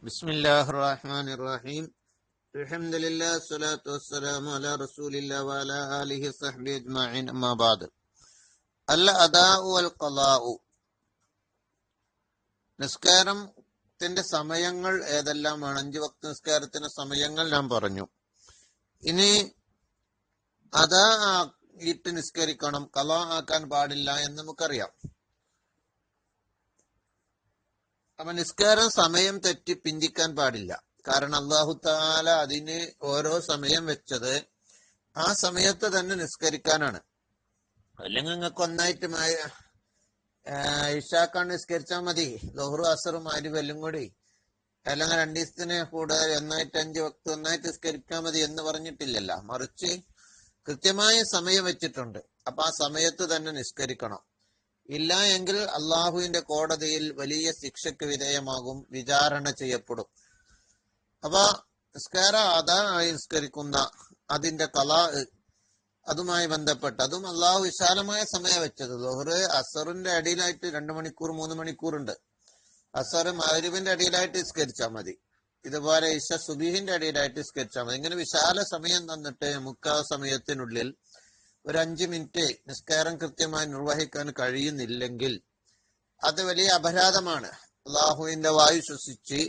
ബിസ്മില്ലാഹിർ റഹ്മാനിർ റഹീം. അൽഹംദുലില്ലാഹി സ്വലാത്തു വസ്സലാമു അലാ റസൂലില്ലാഹി വഅലാ ആലിഹി വസഹ്ബിഹി അജ്മഈൻ. അമ്മാ ബഅദ്. അൽ അദാഉ വൽ ഖളാഉ. നിസ്കാരത്തിന്റെ സമയങ്ങൾ ഏതെല്ലാമാണ്? 5 വക്ത് നിസ്കാരത്തിന്റെ സമയങ്ങൾ ഞാൻ പറഞ്ഞു. ഇനി അദാ ആയിട്ട് നിസ്കരിക്കണം, ഖളാ ആക്കാൻ പാടില്ല എന്ന് നമുക്കറിയാം. അപ്പൊ നിസ്കാരം സമയം തെറ്റി പിന്തിക്കാൻ പാടില്ല. കാരണം അല്ലാഹു തആല അതിന് ഓരോ സമയം വെച്ചത് ആ സമയത്ത് തന്നെ നിസ്കരിക്കാനാണ്. അല്ലെങ്കിൽ നിങ്ങൾക്ക് ഒന്നായിട്ട് ഇശാക്കാണ് നിസ്കരിച്ചാൽ മതി, ളുഹ്റും അസ്റും മഗ്‌രിബും എല്ലാം കൂടി, അല്ലെങ്കിൽ 2 ദിവസത്തിന് കൂടുതൽ ഒന്നായിട്ട് 5 വക്ത് ഒന്നായിട്ട് നിസ്കരിക്കാൻ മതി എന്ന് പറഞ്ഞിട്ടില്ലല്ലോ. മറിച്ച് കൃത്യമായ സമയം വെച്ചിട്ടുണ്ട്. അപ്പൊ ആ സമയത്ത് തന്നെ നിസ്കരിക്കണം. ഇല്ല എങ്കിൽ അള്ളാഹുവിന്റെ കോടതിയിൽ വലിയ ശിക്ഷയ്ക്ക് വിധേയമാകും, വിചാരണ ചെയ്യപ്പെടും. അപ്പൊ നിസ്കാരം അദായി നിസ്കരിക്കുന്ന അതിന്റെ ഖളാ, അതുമായി ബന്ധപ്പെട്ട് അതും അള്ളാഹു വിശാലമായ സമയം വെച്ചത്. ളുഹ്റ് അസറിന്റെ അടിയിലായിട്ട് 2 മണിക്കൂർ 3 മണിക്കൂറുണ്ട്. അസർ മഗ്‌രിബിന്റെ അടിയിലായിട്ട് നിസ്കരിച്ചാൽ മതി. ഇതുപോലെ ഇശ സുബീഹിന്റെ അടിയിലായിട്ട് നിസ്കരിച്ചാൽ മതി. ഇങ്ങനെ വിശാല സമയം തന്നിട്ട് നമുക്ക് ആ സമയത്തിനുള്ളിൽ ഒരു 5 മിനിറ്റ് നിസ്കാരം കൃത്യമായി നിർവഹിക്കാൻ കഴിയുന്നില്ലെങ്കിൽ അത് വലിയ അപരാധമാണ്. അള്ളാഹുവിന്റെ വായു ശ്വസിച്ച്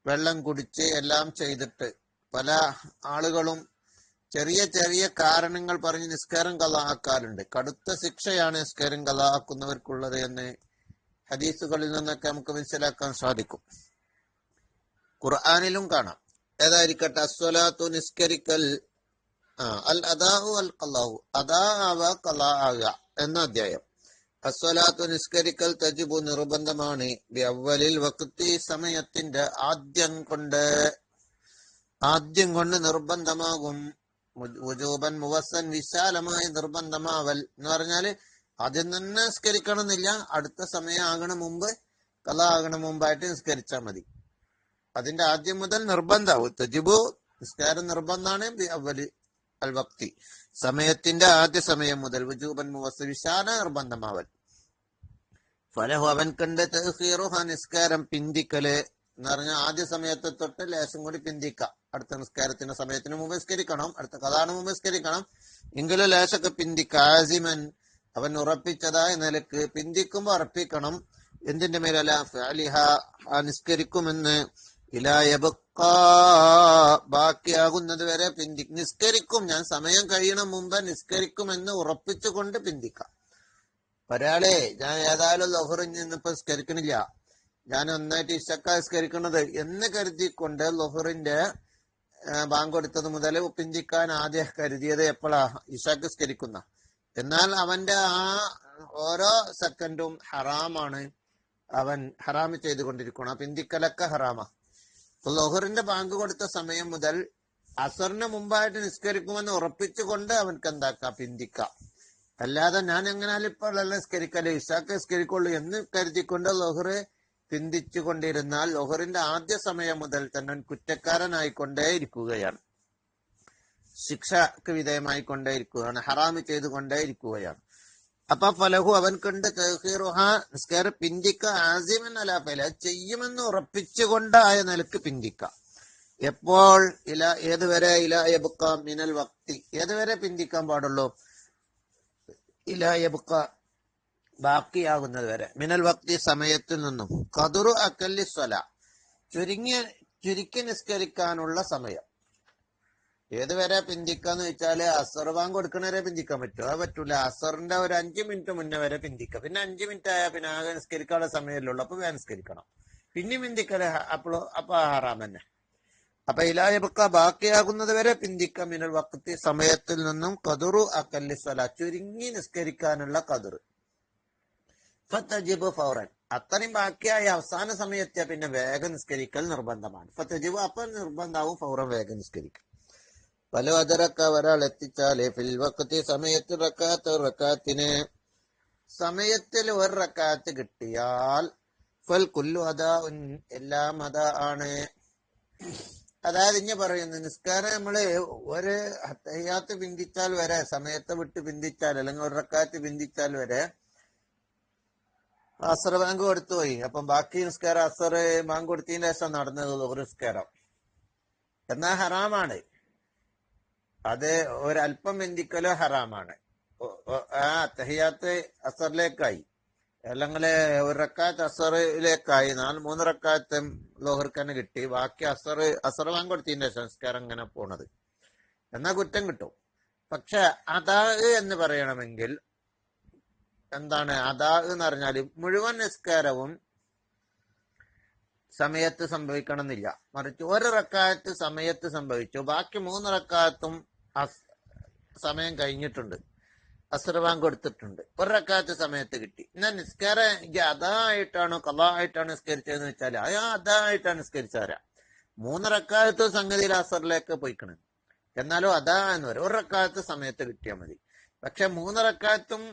വെള്ളം കുടിച്ച് എല്ലാം ചെയ്തിട്ട് പല ആളുകളും ചെറിയ ചെറിയ കാരണങ്ങൾ പറഞ്ഞ് നിസ്കാരം ഖളാ ആക്കാറുണ്ട്. കടുത്ത ശിക്ഷയാണ് നിസ്കാരം ഖളാ ആക്കുന്നവർക്കുള്ളത് എന്ന് ഹദീസുകളിൽ നിന്നൊക്കെ നമുക്ക് മനസ്സിലാക്കാൻ സാധിക്കും. ഖുർആനിലും കാണാം. ഏതായിരിക്കട്ടെ, അസ്വലാത്തു നിസ്കരിക്കൽ, അൽ അദാഉ അൽ ഖളാഉ, അദാ ആവുക ഖളാ ആവുക എന്ന അധ്യായം. അസ്വലാത്തു നിസ്കരിക്കൽ തജിബു നിർബന്ധമാണ്, ബി അവ്വലിൽ വഖ്തി സമയത്തിന്റെ ആദ്യം കൊണ്ട് നിർബന്ധമാകും. വുജൂബൻ മുവസ്സൻ വിശാലമായി നിർബന്ധമാവൽ എന്ന് പറഞ്ഞാല് ആദ്യം തന്നെ നിസ്കരിക്കണം എന്നില്ല, അടുത്ത സമയം ആകണ മുമ്പ്, ഖളാ ആകണ മുമ്പായിട്ട് നിസ്കരിച്ചാൽ മതി. അതിന്റെ ആദ്യം മുതൽ നിർബന്ധാവും. തജിബു നിസ്കാരം നിർബന്ധാണ്, ബി അവ്വലി അൽ വക്തി സമയത്തിന്റെ ആദ്യ സമയം മുതൽ. വുജൂബൻ മുവസ്സൻ വിശാല നിർബന്ധമാവൽ. ഫലഹു അവൻ കണ്ട് തഅഖീറുഹ നിസ്കാരം പിന്തിക്കല് എന്ന് പറഞ്ഞാൽ ആദ്യ സമയത്തെ തൊട്ട് ലേശം കൂടി പിന്തിക്കാം. അടുത്ത നിസ്കാരത്തിന്റെ സമയത്തിന് മുമ്പ് നിസ്കരിക്കണം, അടുത്ത ഖളാന് മുമ്പ് നിസ്കരിക്കണം, എങ്കിലും ലേശൊക്കെ പിന്തിക്ക. ആസിമൻ അവൻ ഉറപ്പിച്ചതായ നിലക്ക് പിന്തിക്കുമ്പോ ഉറപ്പിക്കണം. എന്തിന്റെ മേലല്ല, ഫഅലിഹ നിസ്കരിക്കുമെന്ന്, ഇലാ യബ്ഖാ ബാക്കിയാകുന്നത് വരെ നിസ്കരിക്കും. ഞാൻ സമയം കഴിയണ മുമ്പ് നിസ്കരിക്കുമെന്ന് ഉറപ്പിച്ചുകൊണ്ട് പിന്തിക്കാം. ഒരാളെ ഞാൻ ഏതായാലും ളുഹ്റ് ഇന്നിപ്പോ നിസ്കരിക്കണില്ല, ഞാൻ ഒന്നായിട്ട് ഇശക്ക നിസ്കരിക്കണത് എന്ന് കരുതിക്കൊണ്ട് ളുഹ്റിന്റെ ബാങ്ക് കൊടുത്തത് മുതൽ പിന്തിക്കാൻ ആദ്യം കരുതിയത് എപ്പോഴാ? ഇശക്ക് നിസ്കരിക്കുന്ന. എന്നാൽ അവന്റെ ആ ഓരോ സെക്കൻഡും ഹറാമാണ്, അവൻ ഹറാമ് ചെയ്തുകൊണ്ടിരിക്കണം. ആ പിന്തിക്കലൊക്കെ ഹറാമാ. ളുഹ്റിന്റെ ബാങ്ക് കൊടുത്ത സമയം മുതൽ അസറിന് മുമ്പായിട്ട് നിസ്കരിക്കുമെന്ന് ഉറപ്പിച്ചുകൊണ്ട് അവൻക്ക് എന്താക്കാം, പിന്തിക്കാം. അല്ലാതെ ഞാൻ എങ്ങനെയാലും ഇപ്പോൾ നിസ്കരിക്കല്, ഇശാക്ക് നിസ്കരിക്കുള്ളൂ എന്ന് കരുതിക്കൊണ്ട് ളുഹ്റ് പിന്തിച്ചു കൊണ്ടിരുന്നാൽ ളുഹ്റിന്റെ ആദ്യ സമയം മുതൽ തന്നെ കുറ്റക്കാരനായിക്കൊണ്ടേ ഇരിക്കുകയാണ്, ശിക്ഷക്ക് വിധേയമായിക്കൊണ്ടേ ഇരിക്കുകയാണ്, ഹറാമ് ചെയ്തുകൊണ്ടേ ഇരിക്കുകയാണ്. അപ്പൊ ഫലഹു അവൻ കണ്ട് തഅഖീറുഹ നിസ്കാരം പിന്തിക്ക, ആസിമൻ അലാ ഫഅല ചെയ്യുമെന്ന് ഉറപ്പിച്ചുകൊണ്ടായ നിലക്ക് പിന്തിക്ക. എപ്പോൾ? ഏതുവരെ? ഇലാ യബ്ഖാ മിനൽ വക്തി, ഏതുവരെ പിന്തിക്കാൻ പാടുള്ളൂ? ഇലാ യബ്ഖാ ബാക്കിയാകുന്നത് വരെ, മിനൽ വക്തി സമയത്തിൽ നിന്നും, ഖദറു അഖല്ലി സ്വലാ ചുരുക്കി നിസ്കരിക്കാനുള്ള സമയം. ഏതുവരെ പിന്തിക്കാന്ന് വെച്ചാല് അസർ ബാങ്ക് കൊടുക്കണവരെ പിന്തിക്കാൻ പറ്റുമോ? അത് പറ്റൂല. അസറിന്റെ ഒരു 5 മിനിറ്റ് മുന്നേ വരെ പിന്തിക്കാം. പിന്നെ 5 മിനിറ്റ് ആയാൽ പിന്നെ ആകെ നിസ്കരിക്കാനുള്ള സമയമല്ലുള്ളൂ, അപ്പൊ വേഗം നിസ്കരിക്കണം. പിന്നെ പിന്തിക്കല് അപ്പൊ ഹറാം തന്നെ. അപ്പൊ ഇലാ യബ്ഖാ ബാക്കിയാകുന്നത് വരെ പിന്തിക്കാം, മിനൽ വക്തി സമയത്തിൽ നിന്നും, ഖദറു അഖല്ലി സ്വലാ ചുരുങ്ങി നിസ്കരിക്കാനുള്ള ഖദർ. ഫതജിബു ഫൗറൻ അത്രയും ബാക്കിയായ അവസാന സമയത്തെ പിന്നെ വേഗം നിസ്കരിക്കൽ നിർബന്ധമാണ്. ഫതജിബു അപ്പൊ നിർബന്ധാവും, ഫൗറൻ വേഗം നിസ്കരിക്കും. പല അദറക്ക ഒരാൾ എത്തിച്ചാല് ഫിൽ വഖ്തി സമയത്ത് റക്കാത്തിന് സമയത്തിൽ ഒരു റക്കാത്ത് കിട്ടിയാൽ ഫൽ കുല്ലു അദാഉൻ എല്ലാം അദാ ആണ്. അതായത് ഇങ്ങനെ പറയുന്നു, നിസ്കാരം നമ്മള് ഒരു തഹിയ്യാത്ത് പിന്തിച്ചാൽ വരെ, സമയത്തെ വിട്ട് പിന്തിച്ചാൽ അല്ലെങ്കിൽ ഒരു റക്കാത്ത് പിന്തിച്ചാൽ വരെ അസർ ബാങ്ക് കൊടുത്തു പോയി. അപ്പം ബാക്കി നിസ്കാരം അസർ ബാങ്ക് കൊടുത്തതിന് ശേഷം നടന്നത് ഒരു നിസ്കാരം എന്നാ ഹറാമാണ്. അത് ഒരല്പം ബന്ധിക്കലോ ഹറാമാണ്. ആ തഹിയാത്ത് അസറിലേക്കായി, അല്ലെങ്കിൽ ഒരു റക്കാത്ത് അസറിലേക്കായി, 3 റക്കാത്ത് ലോഹർക്ക് തന്നെ കിട്ടി. ബാക്കി അസർ ബാങ്ക് കൊടുത്തതിന്റെ സംസ്കാരം ഇങ്ങനെ പോണത് എന്നാ കുറ്റം കിട്ടും. പക്ഷെ അതാ എന്ന് പറയണമെങ്കിൽ എന്താണ് അതാ എന്ന് പറഞ്ഞാൽ മുഴുവൻ നിസ്കാരവും സമയത്ത് സംഭവിക്കണം എന്നില്ല. മറിച്ച് ഒരു റക്കാത്ത് സമയത്ത് സംഭവിച്ചു, ബാക്കി 3 റക്കാത്തും സമയം കഴിഞ്ഞിട്ടുണ്ട്, അസ്ർ ബാങ്ക് കൊടുത്തിട്ടുണ്ട്, ഒരു റക്കാത്ത് സമയത്ത് കിട്ടി. എന്നാൽ നിസ്കാരം അതാ ആയിട്ടാണോ ഖളാ ആയിട്ടാണ് നിസ്കരിച്ചതെന്ന് വെച്ചാൽ അതാ ആയിട്ടാണ് നിസ്കരിച്ചാരാ. 3 റക്കാത്ത് സംഗതിയിൽ അസറിലേക്ക് പോയിക്കണം, എന്നാലും അതാ എന്ന് പറയും. ഒരു റക്കാത്ത് സമയത്ത് കിട്ടിയാൽ മതി. പക്ഷെ 3 റക്കാത്തും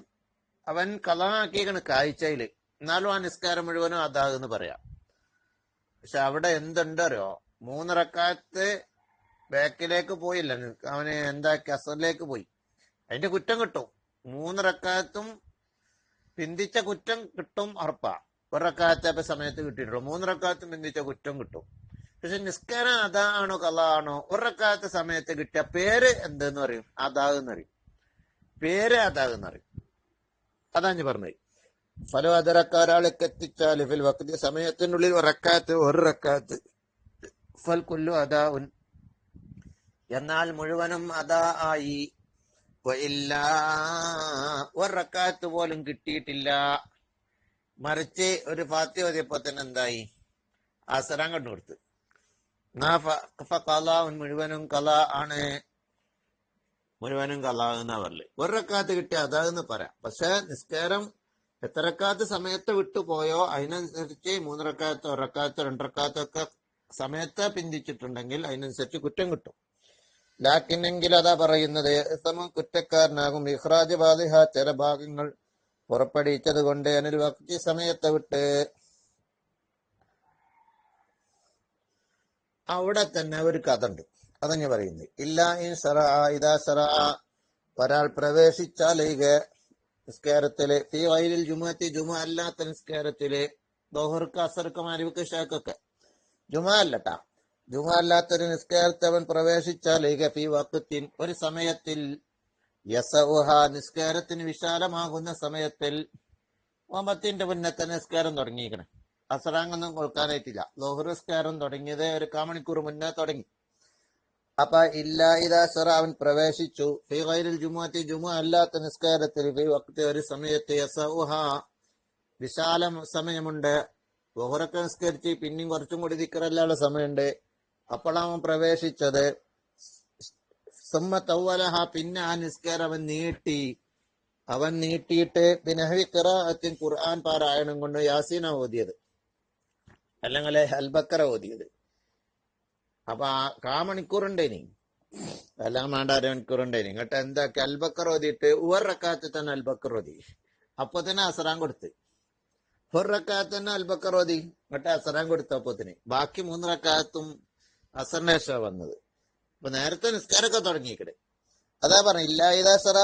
അവൻ ഖളാ ആക്കിയേക്കണ് കാഴ്ചയില്, എന്നാലും ആ നിസ്കാരം മുഴുവനും അതാ എന്ന് പറയാം. പക്ഷെ അവിടെ എന്തുണ്ടോ, 3 റക്കാത്ത് ബാക്കിലേക്ക് പോയില്ല, അവന് എന്താക്കി അസറിലേക്ക് പോയി, അതിന്റെ കുറ്റം കിട്ടും. 3 റക്കാത്തും പിന്തിച്ച കുറ്റം കിട്ടും ഉറപ്പാ. ഒരു റക്കാത്ത് അപ്പൊ സമയത്ത് കിട്ടിയിട്ടുള്ളൂ, 3 റക്കാത്തും പിന്തിച്ച കുറ്റം കിട്ടും. പക്ഷെ നിസ്കാരം അതാണോ ഖളാ ആണോ, ഒരു റക്കാത്ത് സമയത്ത് കിട്ടിയ പേര് എന്തെന്ന് പറയും, അതാന്ന് പറയും. പേര് അതാന്ന് പറയും. അതാ ഞാൻ പറഞ്ഞത്. ഫലോ അതറക്ക ഒരാളൊക്കെ എത്തിച്ചാല് ഫിൽ വഖ്തി സമയത്തിനുള്ളിൽ ഒരു റക്കാത്ത് ഫൽ കുല്ലു അതാ, എന്നാൽ മുഴുവനും അതാ ആയി. ഇല്ല, ഒരു റക്കാത്ത് പോലും കിട്ടിയിട്ടില്ല, മറിച്ച് ഒരു ഫാത്തിഹ ഓതിയപ്പോ തന്നെ എന്തായി, അസറാൻ കണ്ടുകൊടുത്ത്. മുഴുവനും ഖളാ ആണ്, മുഴുവനും ഖളാ എന്നാ പറയല്. ഒരു റക്കാത്ത് കിട്ടിയ അതാന്ന് പറയാം. പക്ഷെ നിസ്കാരം എത്ര റക്കാത്ത് സമയത്ത് വിട്ടുപോയോ അതിനനുസരിച്ച് 3 റക്കാത്തോ 1 റക്കാത്തോ 2 റക്കാത്തോ ഒക്കെ സമയത്ത് പിന്തിച്ചിട്ടുണ്ടെങ്കിൽ അതിനനുസരിച്ച് കുറ്റം കിട്ടും. ലാക്കിനെങ്കിൽ അതാ പറയുന്നത് കുറ്റക്കാരനാകും ഇഖ്റാജ് ബാദിഹ, ചില ഭാഗങ്ങൾ പുറപ്പെടുവിച്ചത് കൊണ്ട് അനിൽ വഖ്തി സമയത്തെ വിട്ട്. അവിടെ തന്നെ ഒരു കഥ ഉണ്ട്, അതന്നെ പറയുന്നത്. ഒരാൾ പ്രവേശിച്ചാൽ നിസ്കാരത്തില് ഫീ ഗൈരിൽ ജുമുഅത്തി, ജുമുഅ അല്ലാത്ത നിസ്കാരത്തില്, ദോഹർക്ക് അസർക്ക് മഗ്രിബിക്ക് ഇശാക്കൊക്കെ, ജുമുഅ അല്ലട്ടാ, ജുമുഅ അല്ലാത്തൊരു നിസ്കാരത്തെ അവൻ പ്രവേശിച്ചാൽ ഫീ വഖ്തിൻ, ഒരു സമയത്തിൽ, യസഉഹ നിസ്കാരത്തിന് വിശാലമാകുന്ന സമയത്തിൽ, ഒമ്പത്തിന്റെ മുന്നത്തെ നിസ്കാരം തുടങ്ങിയിരിക്കണം, അസറാങ്ങൊന്നും കൊടുക്കാനായിട്ടില്ല. ലോഹർ നിസ്കാരം തുടങ്ങിയത് ഒരു 1/4 മണിക്കൂർ മുന്നേ തുടങ്ങി. അപ്പൊ അവൻ പ്രവേശിച്ചു ഫീ ഗൈരിൽ ജുമുഅത്തി, ജുമുഅ അല്ലാത്ത നിസ്കാരത്തിൽ, ഫീ വഖ്തി ഒരു സമയത്ത്, യസഉഹ വിശാല സമയമുണ്ട്. ലോഹറൊക്കെ നിസ്കരിച്ച് പിന്നെയും കുറച്ചും കൂടി ദിക്റല്ലാനുള്ള സമയമുണ്ട്. അപ്പോഴാണ് അവൻ പ്രവേശിച്ചത്. സുമ്മ തവ്വലഹ, പിന്നെ ആ നിസ്കാരം അവൻ നീട്ടിയിട്ട് ബിനഹ്വി ഖിറാഅത്തിൻ, ഖുർആൻ പാരായണം കൊണ്ട് യാസീന ഓതിയത്, അല്ലെങ്കിൽ അൽബക്കറ ഓതിയത്. അപ്പൊ 1/4 മണിക്കൂറുണ്ടേനി, എല്ലാം വേണ്ട 1/2 മണിക്കൂറുണ്ടേനി. ഇങ്ങോട്ട് എന്താക്കി, അൽബക്കർ ഓതിയിട്ട് ഒരു റക്കാത്ത് തന്നെ അൽബക്കർ ഓതി, അപ്പൊ തന്നെ അസറാൻ കൊടുത്ത്. ഒരു റക്കാത്ത് തന്നെ അൽബക്കർ ഓതി, ഇങ്ങോട്ട് അസറാൻ കൊടുത്തപ്പോത്തിന് ബാക്കി 3 റക്കാത്തും അസറിന്റെ ശേഷം വന്നത്. അപ്പൊ നേരത്തെ നിസ്കാരമൊക്കെ തുടങ്ങിയിക്കടെ. അതാ പറഞ്ഞു ഇല്ലാ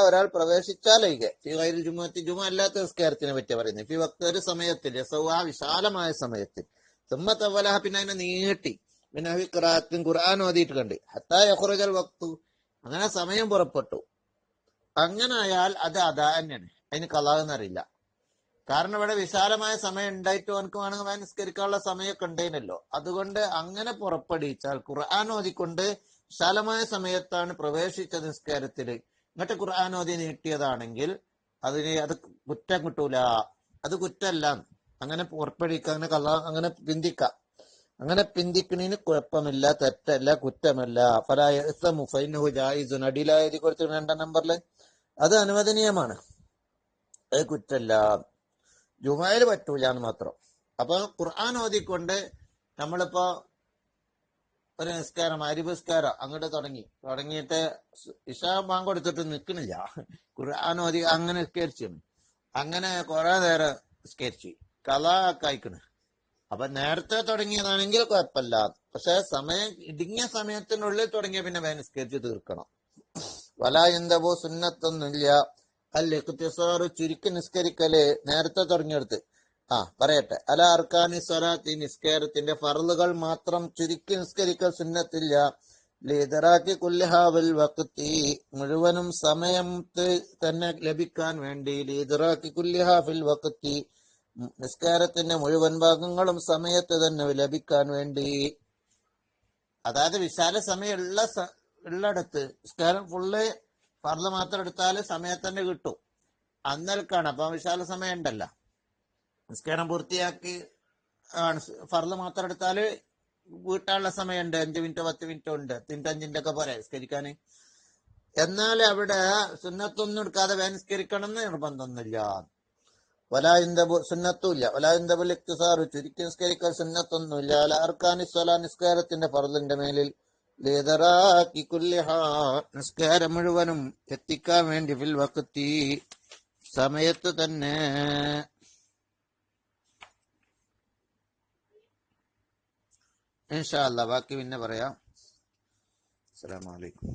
ഒരാൾ പ്രവേശിച്ചാലൊഴികെ ഫീ ഗൈരിൽ ജുമുഅത്തി, ജുമുഅ അല്ലാത്ത നിസ്കാരത്തിനെ പറ്റിയ പറയുന്നത്. ഫീ വഖ്തി ഒരു സമയത്തിൽ, യസഉഹ വിശാലമായ സമയത്തിൽ, സുമ്മ തവ്വലഹ പിന്നെ അതിനെ നീട്ടി, പിന്നെ ഖിറാഅത്തിൻ ഖുർആൻ ഓതിയിട്ടുണ്ട്, ഹത്താ യഖ്റുജൽ വഖ്തു അങ്ങനെ സമയം പുറപ്പെട്ടു. അങ്ങനെ ആയാൽ അത് അതാ തന്നെയാണ്, അതിന് ഖളാ എന്നറിയില്ല. കാരണം ഇവിടെ വിശാലമായ സമയം ഉണ്ടായിട്ട് അവനക്ക് വേണമെങ്കിൽ നിസ്കരിക്കാനുള്ള സമയമൊക്കെ ഉണ്ടായിരുന്നല്ലോ. അതുകൊണ്ട് അങ്ങനെ പുറപ്പെടുവിച്ചാൽ, ഖുർആൻ ഓതിക്കൊണ്ട് വിശാലമായ സമയത്താണ് പ്രവേശിച്ച നിസ്കാരത്തില്, ഇങ്ങോട്ട് ഖുർആൻ ഓതി നീട്ടിയതാണെങ്കിൽ അത് കുറ്റം കിട്ടൂല, അത് കുറ്റമല്ല. അങ്ങനെ പുറപ്പെടുവിക്കാം, അങ്ങനെ അങ്ങനെ പിന്തിക്കാം. അങ്ങനെ പിന്തിക്കണീന് കുഴപ്പമില്ല, തെറ്റല്ല, കുറ്റമല്ല. അടിയിലായി കൊടുത്ത് 2 നമ്പറില് അത് അനുവദനീയമാണ്, അത് കുറ്റല്ല. ജുമുഅയിൽ പറ്റൂല എന്ന് മാത്രം. അപ്പൊ ഖുർആൻ ഓതിക്കൊണ്ട് നമ്മളിപ്പോ ഒരു നിസ്കാരം, മഗ്‌രിബ് നിസ്കാരം അങ്ങോട്ട് തുടങ്ങിയിട്ട് ഇശാ ബാങ്ക് കൊടുത്തിട്ട് നിൽക്കണില്ല, ഖുർആൻ ഓതി അങ്ങനെ നിസ്കരിച്ചു, അങ്ങനെ കുറെ നേരം നിസ്കരിച്ചു, ഖളാ കഴിക്കണ്. അപ്പൊ നേരത്തെ തുടങ്ങിയതാണെങ്കിൽ കുഴപ്പമില്ല. പക്ഷെ സമയം ഇടുങ്ങിയ സമയത്തിനുള്ളിൽ തുടങ്ങിയ പിന്നെ നിസ്കരിച്ച് തീർക്കണം. വലാ എന്തവോ സുന്നത്തൊന്നുമില്ല. ഇഖ്തിസാറു ചുരുക്കി നിസ്കരിക്കല്, നേരത്തെ തുടങ്ങിയെടുത്ത് പറയട്ടെ. അല അർക്കാനി സ്വലാത്തി, നിസ്കാരത്തിന്റെ ഫർളുകൾ മാത്രം ചുരുക്കി നിസ്കരിക്കൽ സുന്നത്തില്ല. ലിദറാക്കി കുല്ലിഹാവിൽ വഖ്തി, മുഴുവനും സമയത്ത് തന്നെ ലഭിക്കാൻ വേണ്ടി. ലിദറാക്കി കുല്ലിഹാഫിൽ വഖ്തി, നിസ്കാരത്തിന്റെ മുഴുവൻ ഭാഗങ്ങളും സമയത്ത് തന്നെ ലഭിക്കാൻ വേണ്ടി. അതായത് വിശാല സമയം ഉള്ളിടത്ത് നിസ്കാരം ഫുള്ള് ഫർള് മാത്രം എടുത്താല് സമയത്ത് തന്നെ കിട്ടും. അന്നൽക്കാണ്. അപ്പൊ വിശാല സമയം ഉണ്ടല്ലോ, നിസ്കാരം പൂർത്തിയാക്കി ഫർള് മാത്രം എടുത്താല് വീട്ടാനുള്ള സമയമുണ്ട്. 5 മിനിറ്റോ 10 മിനിറ്റോ ഉണ്ട്. 5 ഒക്കെ പോരെ നിസ്കരിക്കാന്. എന്നാൽ അവിടെ സുന്നത്തൊന്നും എടുക്കാതെ നിസ്കരിക്കണം എന്ന് നിർബന്ധമൊന്നുമില്ല. വലായിന്തബു സുന്നത്തുമില്ല. വലായിന്തബുൽ ഇഖ്തിസാറു, ചുരുക്കി നിസ്കരിക്കാൻ സുന്നത്തൊന്നുമില്ല. അർക്കാനി സ്വലാ, നിസ്കാരത്തിന്റെ ഫർളിന്റെ മേലിൽ. ലിദറാക്കി കുല്ലിഹാ, നിസ്കാരം മുഴുവനും എത്തിക്കാൻ വേണ്ടി. ഫിൽ വഖ്തി, സമയത്ത് തന്നെ. ഇൻഷാ അല്ലാഹ് ബാക്കി പിന്നെ പറയാം. അസ്സലാമു അലൈക്കും.